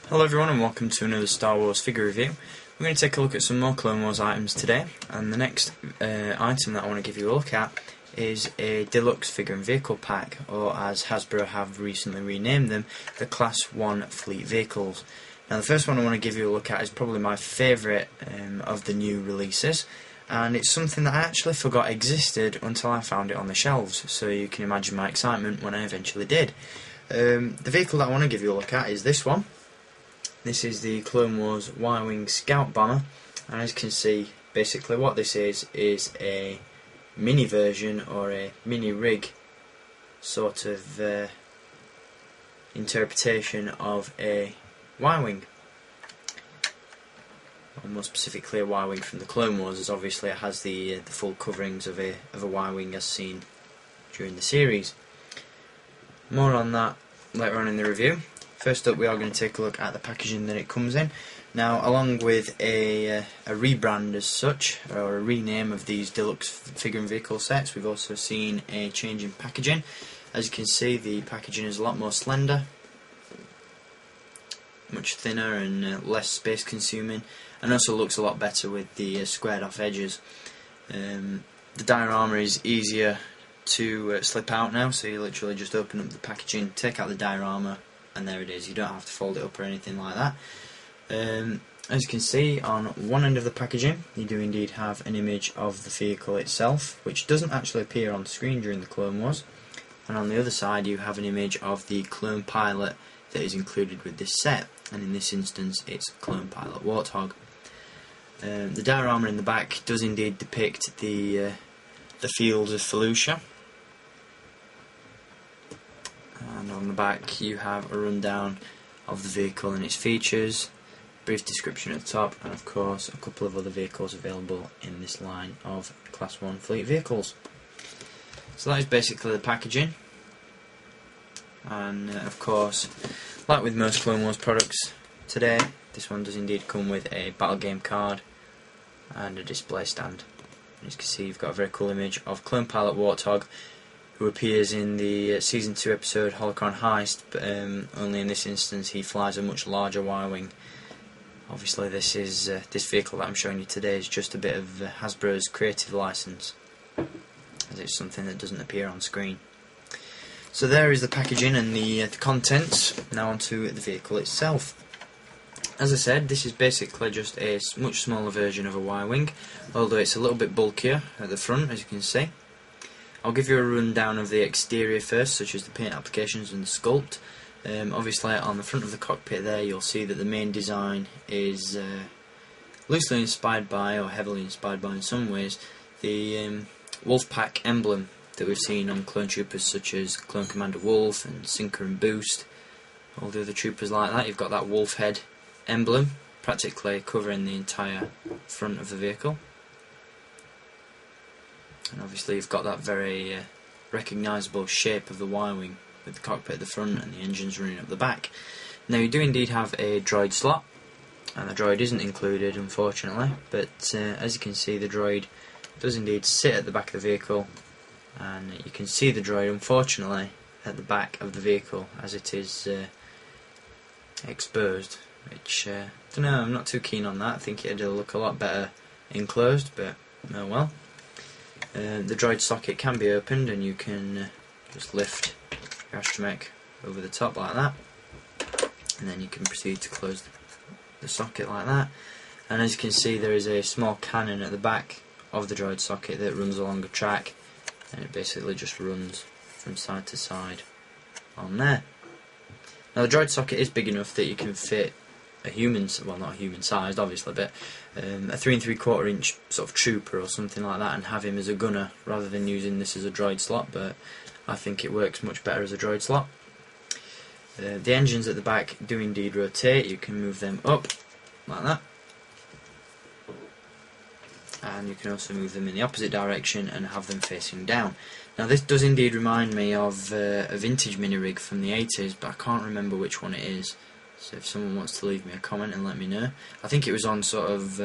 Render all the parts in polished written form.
Hello everyone and welcome to another Star Wars figure review. We're going to take a look at some more Clone Wars items today, and the next item that I want to give you a look at is a deluxe figure and vehicle pack, or as Hasbro have recently renamed them, the Class 1 fleet vehicles. Now the first one I want to give you a look at is probably my favourite of the new releases, and it's something that I actually forgot existed until I found it on the shelves, so you can imagine my excitement when I eventually did. The vehicle that I want to give you a look at is this one. This is the Clone Wars Y-Wing Scout Bomber, and as you can see, basically what this is a mini version or a mini rig sort of interpretation of a Y-Wing, or more specifically a Y-Wing from the Clone Wars, as obviously it has the full coverings of a Y-Wing as seen during the series. More on that later on in the review. First up, we are going to take a look at the packaging that it comes in. Now, along with a rebrand as such, or a rename of these deluxe figure and vehicle sets, we've also seen a change in packaging. As you can see, the packaging is a lot more slender, much thinner and less space consuming, and also looks a lot better with the squared off edges. The diorama is easier to slip out now, so you literally just open up the packaging, take out the diorama, and there it is. You don't have to fold it up or anything like that. As you can see, on one end of the packaging you do indeed have an image of the vehicle itself, which doesn't actually appear on screen during the Clone Wars, and on the other side you have an image of the clone pilot that is included with this set, and in this instance it's clone pilot Warthog. The diorama in the back does indeed depict the fields of Felucia. And on the back you have a rundown of the vehicle and its features, brief description at the top, and of course a couple of other vehicles available in this line of Class 1 fleet vehicles. So that is basically the packaging, and of course, like with most Clone Wars products today, this one does indeed come with a battle game card and a display stand. As you can see, you've got a very cool image of clone pilot Warthog, who appears in the Season 2 episode Holocron Heist, but only in this instance he flies a much larger Y-Wing. Obviously this vehicle that I'm showing you today is just a bit of Hasbro's creative license, as it's something that doesn't appear on screen. So there is the packaging and the contents. Now onto the vehicle itself. As I said, this is basically just a much smaller version of a Y-Wing, although it's a little bit bulkier at the front, as you can see. I'll give you a rundown of the exterior first, such as the paint applications and the sculpt. Obviously on the front of the cockpit there you'll see that the main design is loosely inspired by, or heavily inspired by in some ways, the Wolfpack emblem that we've seen on clone troopers such as Clone Commander Wolf and Sinker and Boost. All the other troopers like that, you've got that wolf head emblem practically covering the entire front of the vehicle. And obviously you've got that very recognisable shape of the Y-Wing with the cockpit at the front and the engines running up the back. Now you do indeed have a droid slot, and the droid isn't included unfortunately, but as you can see the droid does indeed sit at the back of the vehicle, and you can see the droid unfortunately at the back of the vehicle as it is exposed, which I don't know, I'm not too keen on that. I think it'd look a lot better enclosed, but oh well. The droid socket can be opened, and you can just lift your astromech over the top like that, and then you can proceed to close the socket like that. And as you can see, there is a small cannon at the back of the droid socket that runs along a track, and it basically just runs from side to side on there. Now the droid socket is big enough that you can fit a human, well not human sized obviously, but a 3 3/4 inch sort of trooper or something like that, and have him as a gunner rather than using this as a droid slot, but I think it works much better as a droid slot. The engines at the back do indeed rotate. You can move them up like that, and you can also move them in the opposite direction and have them facing down. Now this does indeed remind me of a vintage mini rig from the 80s, but I can't remember which one it is. So if someone wants to leave me a comment and let me know. I think it was on sort of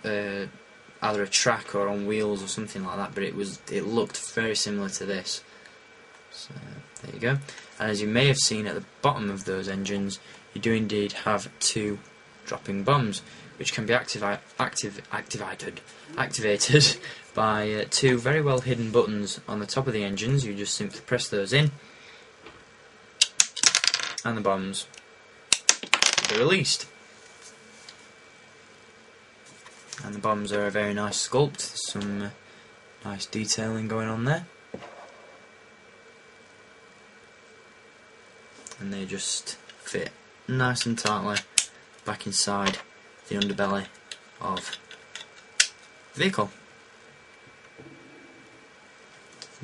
either a track or on wheels or something like that, but it looked very similar to this. So There you go. And as you may have seen at the bottom of those engines, you do indeed have 2 dropping bombs, which can be activated by 2 very well hidden buttons on the top of the engines. You just simply press those in, and the bombs will be released. And the bombs are a very nice sculpt. There's some nice detailing going on there, and they just fit nice and tightly back inside the underbelly of the vehicle.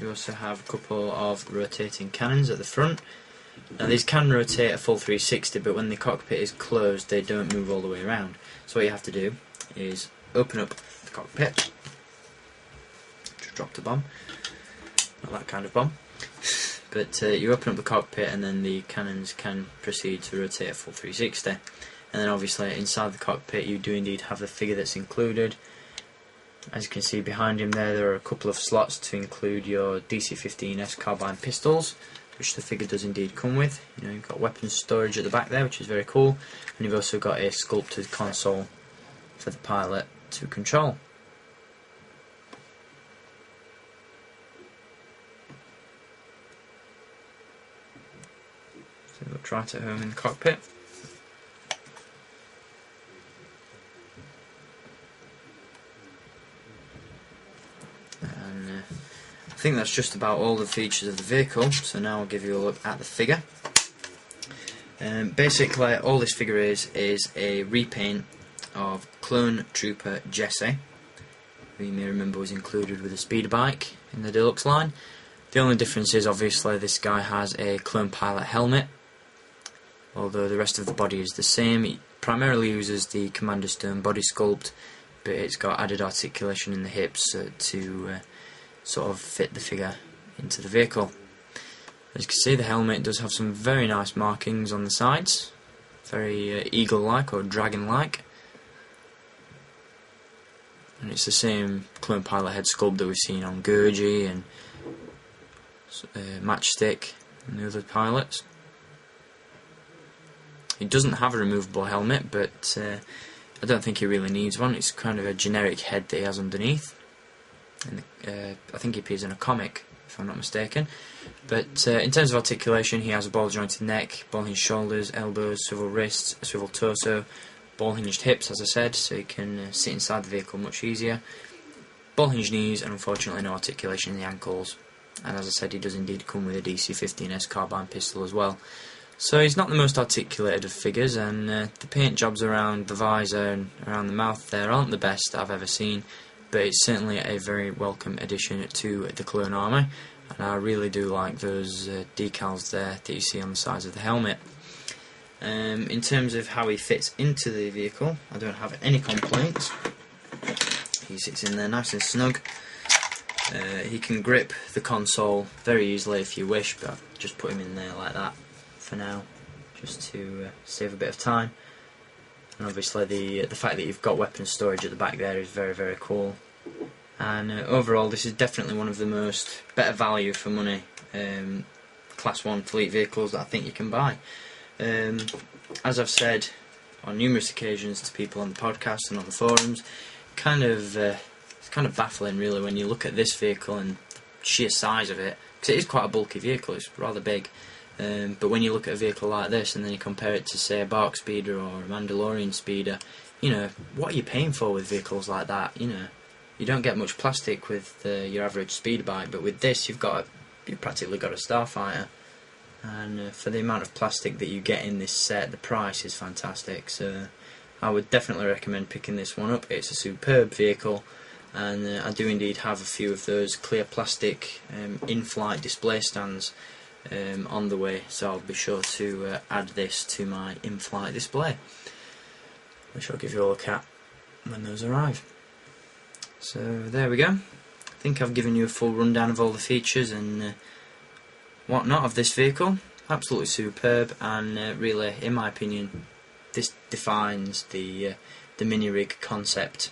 You also have a couple of rotating cannons at the front. Now these can rotate a full 360, but when the cockpit is closed they don't move all the way around. So what you have to do is open up the cockpit. Just dropped a bomb. Not that kind of bomb. But you open up the cockpit and then the cannons can proceed to rotate a full 360. And then obviously inside the cockpit you do indeed have the figure that's included. As you can see behind him there are a couple of slots to include your DC-15S carbine pistols, which the figure does indeed come with. You know, you've got weapons storage at the back there, which is very cool, and you've also got a sculpted console for the pilot to control. So we'll try it at home in the cockpit. I think that's just about all the features of the vehicle, so now I'll give you a look at the figure. Basically all this figure is a repaint of Clone Trooper Jesse, who you may remember was included with a speeder bike in the deluxe line. The only difference is obviously this guy has a Clone Pilot helmet, although the rest of the body is the same. He primarily uses the Commander Stone body sculpt, but it's got added articulation in the hips to sort of fit the figure into the vehicle. As you can see, the helmet does have some very nice markings on the sides, very eagle-like or dragon-like, and it's the same Clone Pilot head sculpt that we've seen on Gurgi and Matchstick and the other pilots. He doesn't have a removable helmet, but I don't think he really needs one. It's kind of a generic head that he has underneath. And I think he appears in a comic, if I'm not mistaken. But in terms of articulation, he has a ball-jointed neck, ball-hinged shoulders, elbows, swivel wrists, a swivel torso, ball-hinged hips, as I said, so he can sit inside the vehicle much easier. Ball-hinged knees, and unfortunately no articulation in the ankles. And as I said, he does indeed come with a DC-15S carbine pistol as well. So he's not the most articulated of figures, and the paint jobs around the visor and around the mouth there aren't the best that I've ever seen. But it's certainly a very welcome addition to the Clone Army, and I really do like those decals there that you see on the sides of the helmet. In terms of how he fits into the vehicle, I don't have any complaints. He sits in there nice and snug. He can grip the console very easily if you wish, but I've just put him in there like that for now, just to save a bit of time. And obviously the fact that you've got weapon storage at the back there is very, very cool. And overall this is definitely one of the most better value for money Class 1 fleet vehicles that I think you can buy. As I've said on numerous occasions to people on the podcast and on the forums, it's kind of baffling really when you look at this vehicle and the sheer size of it, because it is quite a bulky vehicle, it's rather big. But when you look at a vehicle like this and then you compare it to say a Bark Speeder or a Mandalorian Speeder, you know, what are you paying for with vehicles like that? You know, you don't get much plastic with your average speeder bike, but with this you've practically got a Starfighter, and for the amount of plastic that you get in this set, the price is fantastic. So I would definitely recommend picking this one up. It's a superb vehicle, and I do indeed have a few of those clear plastic in-flight display stands on the way, so I'll be sure to add this to my in-flight display, which I'll give you a look at when those arrive. So there we go. I think I've given you a full rundown of all the features and whatnot of this vehicle. Absolutely superb, and really, in my opinion, this defines the mini rig concept.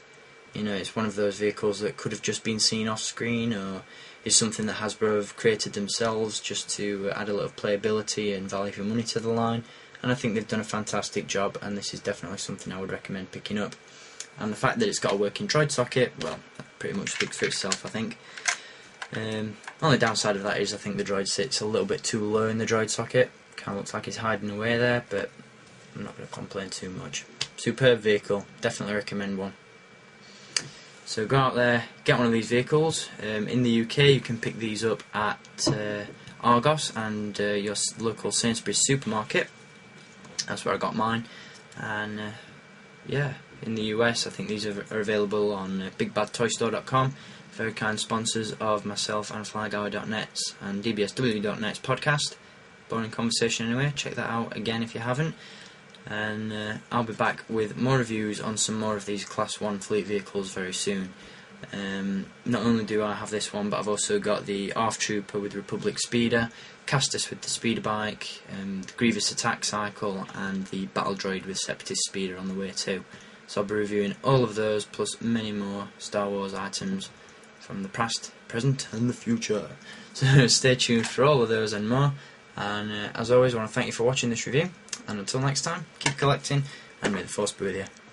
You know, it's one of those vehicles that could have just been seen off screen, or is something that Hasbro have created themselves just to add a little playability and value for money to the line, and I think they've done a fantastic job, and this is definitely something I would recommend picking up. And the fact that it's got a working droid socket, well, that pretty much speaks for itself, I think. Only downside of that is I think the droid sits a little bit too low in the droid socket. Kind of looks like it's hiding away there, but I'm not going to complain too much. Superb vehicle, definitely recommend one. So go out there, get one of these vehicles. In the UK you can pick these up at Argos and your local Sainsbury's supermarket. That's where I got mine. And yeah, in the US I think these are available on bigbadtoystore.com. Very kind sponsors of myself and FlyGuy.net's and DBSW.net's podcast. Boring Conversation anyway, check that out again if you haven't. And I'll be back with more reviews on some more of these Class 1 fleet vehicles very soon. Not only do I have this one, but I've also got the ARF Trooper with Republic Speeder, Castus with the Speeder Bike, the Grievous Attack Cycle, and the Battle Droid with Separatist Speeder on the way too. So I'll be reviewing all of those, plus many more Star Wars items from the past, present and the future. So stay tuned for all of those and more. And as always, I want to thank you for watching this review. And until next time, keep collecting, and may the Force be with you.